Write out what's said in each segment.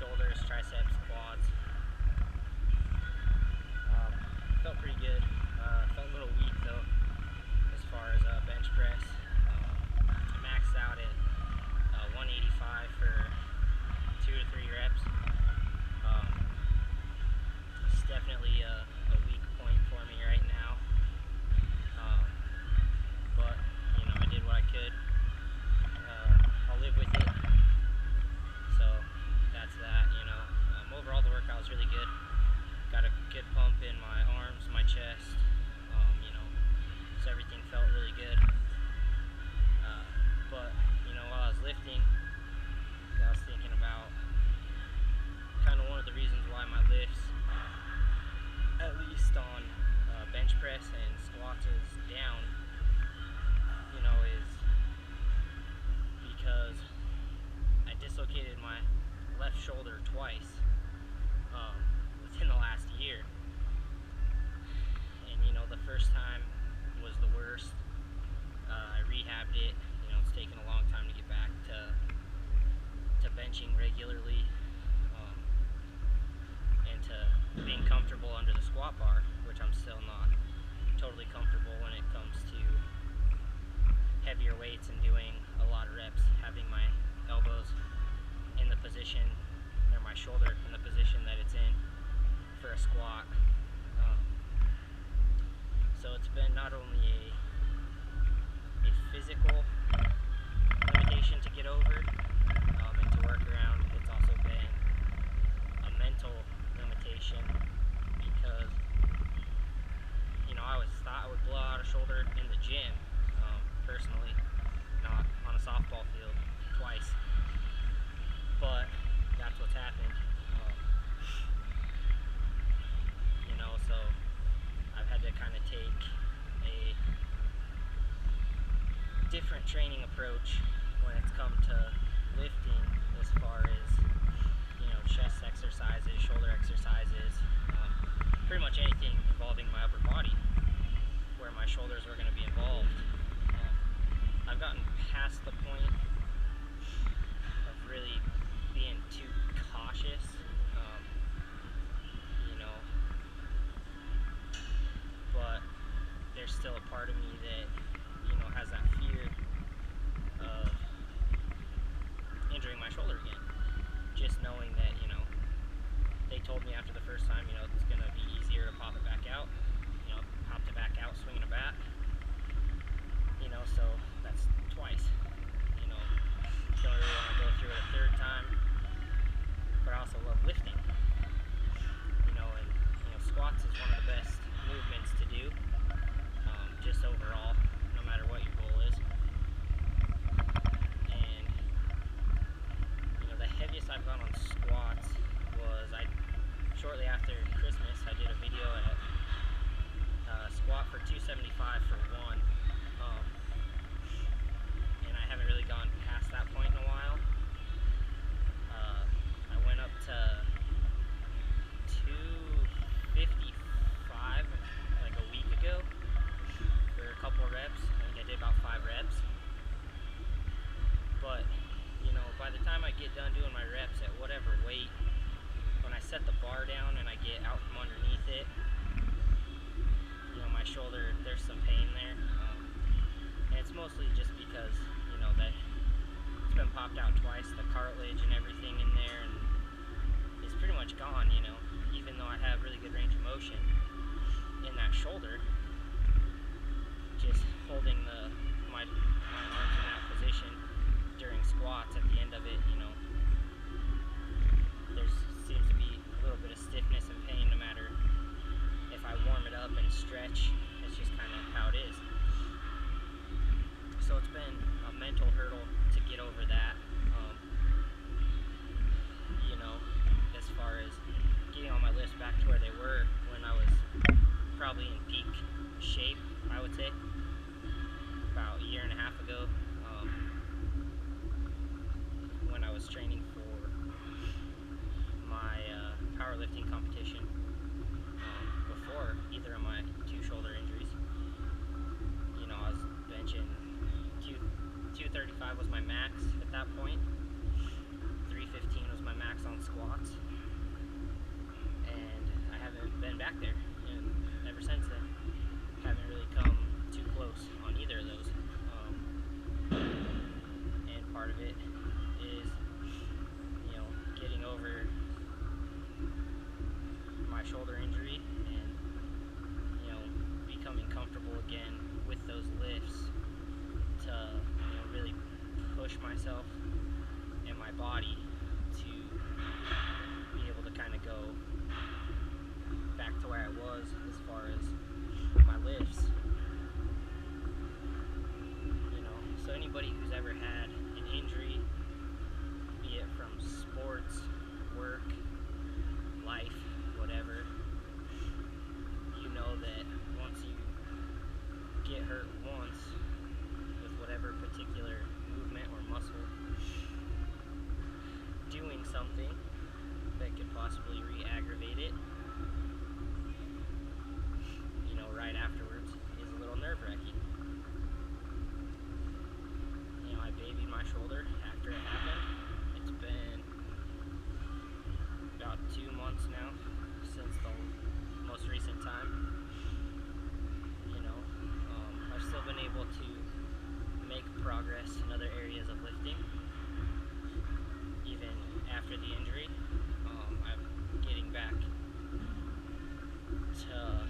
shoulders, triceps, quads. Felt pretty good. Felt a little weak though as far as bench press. I maxed out at 185 for 2 to 3 reps. It's definitely a weak point for me right now. But you know, I did what I could. I'll live with it. So that's that. You know, overall the workout was really good. Got a good pump in my arms, my chest. You know, so everything felt really good. But you know, while I was lifting, I was thinking about kind of one of the reasons why my lifts, at least on bench press and squats, is down. You know, is because I dislocated my left shoulder twice within the last year. And you know, the first time was the worst. I rehabbed it. You know, it's taken a long time to get back to benching regularly, and to being comfortable under the squat bar, which I'm still not totally comfortable when it comes to heavier weights and doing a lot of reps, having my elbows in the position, or my shoulder in the position that it's in for a squat. So it's been not only a physical limitation to get over and to work around, it's also been a mental limitation, because you know, I always thought I would blow out a shoulder in the gym, personally, not on a softball field twice, but that's what's happened. You know, so I've had to kind of take a different training approach when it's come to lifting, as far as, you know, chest exercises, shoulder exercises, pretty much anything involving my upper body where my shoulders were going to be involved. I've gotten past the point of really being too cautious, you know, but there's still a part of me that, you know, has that fear of injuring my shoulder again. Just knowing that, you know, they told me after the first time, you know, it's going to be easier to pop it back out. You know, popped it back out, swinging it back. You know, so that's twice. You know, don't really want to go through it a third time. But I also love lifting. You know, and you know, squats is one of the best movements to do, just overall, no matter what your goal is. And you know, the heaviest I've gone on squats was shortly after Christmas. I did a video at squat for 275 for 1, and I haven't really gone past that point in a while. I went up to 255 like a week ago for a couple of reps. I think I did about 5 reps. But you know, by the time I get done doing my reps at whatever weight, when I set the bar down and I get out from underneath it, you know, my shoulder, there's some pain there, and it's mostly just because, you know, that it's been popped out twice, the cartilage and everything in there, and it's pretty much gone. You know, even though I have really good range of motion in that shoulder, just holding my arms in that position during squats, at the end of it, you know, there seems to be a little bit of stiffness and pain no matter if I warm it up and stretch. It's just kind of how it is. So it's been a mental hurdle to get over that. You know, as far as getting all my lifts back to where they were when I was probably in peak thing that could possibly re-aggravate it, you know, right afterwards is a little nerve-wracking. You know, I babied my shoulder after it happened. It's been about 2 months now since the most recent time. You know, I've still been able to make progress in other areas of lifting, even after the injury. I'm getting back to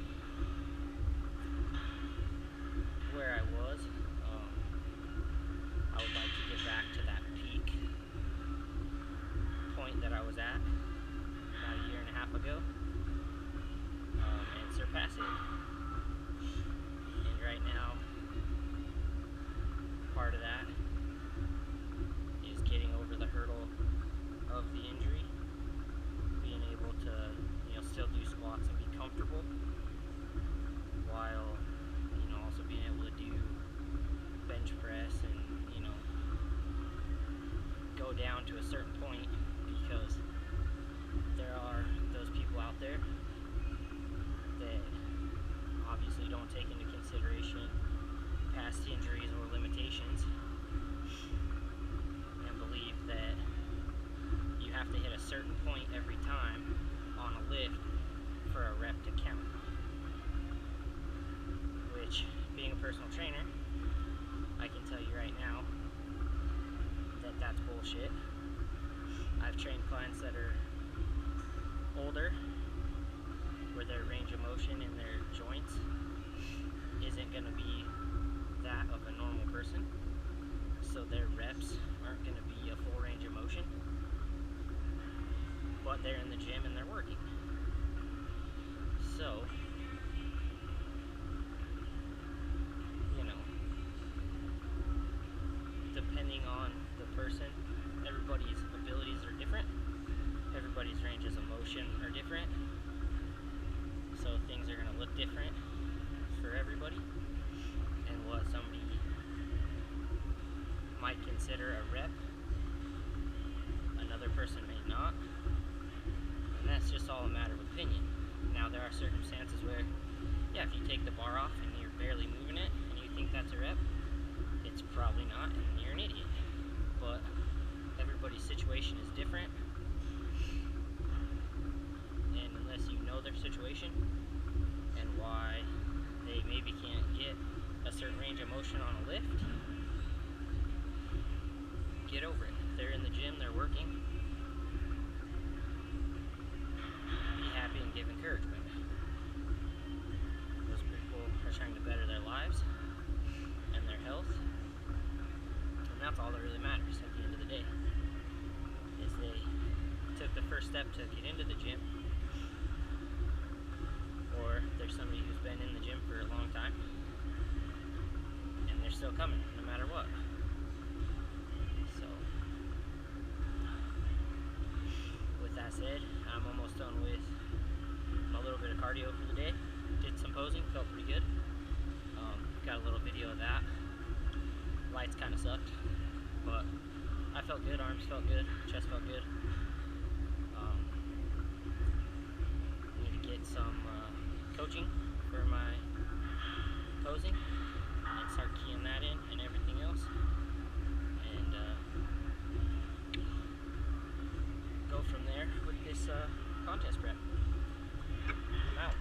where I was. I would like to get back to that peak point that I was at about a year and a half ago, and surpass it. And right now, part of that is getting over the hurdle of the injury, being able to, you know, still do squats and be comfortable, while, you know, also being able to do bench press and, you know, go down to a certain point, because there are those people out there that obviously don't take into consideration past injuries or limitations, and believe that you have to hit a certain point every time on a lift for a rep to count. Which, being a personal trainer, I can tell you right now that that's bullshit. I've trained clients that are older, where their range of motion in their joints isn't going to be that of a normal person, so their reps aren't going to be a full range of motion, but they're in the gym and they're working. So, you know, depending on the person, everybody's abilities are different, everybody's ranges of motion are different, so things are going to look different for everybody. And what somebody might consider a rep, another person may not, and that's just all a matter of opinion. Now, there are circumstances where, yeah, if you take the bar off and you're barely moving it and you think that's a rep, it's probably not, and you're an idiot. But everybody's situation is different, and unless you know their situation and why they maybe can't get a certain range of motion on a lift, get over it. They're in the gym, they're working. Be happy and give encouragement. Those people are trying to better their lives and their health, and that's all that really matters at the end of the day, is they took the first step to get into the gym, or there's somebody who's been in the gym for a long time and they're still coming no matter what. So, with that said, I'm almost done with a little bit of cardio for the day. Did some posing, felt pretty good. Got a little video of that. Lights kind of sucked, but I felt good. Arms felt good, chest felt good. Need to get some coaching for my posing and start keying that in and everything else, and go from there with this contest prep. I'm out.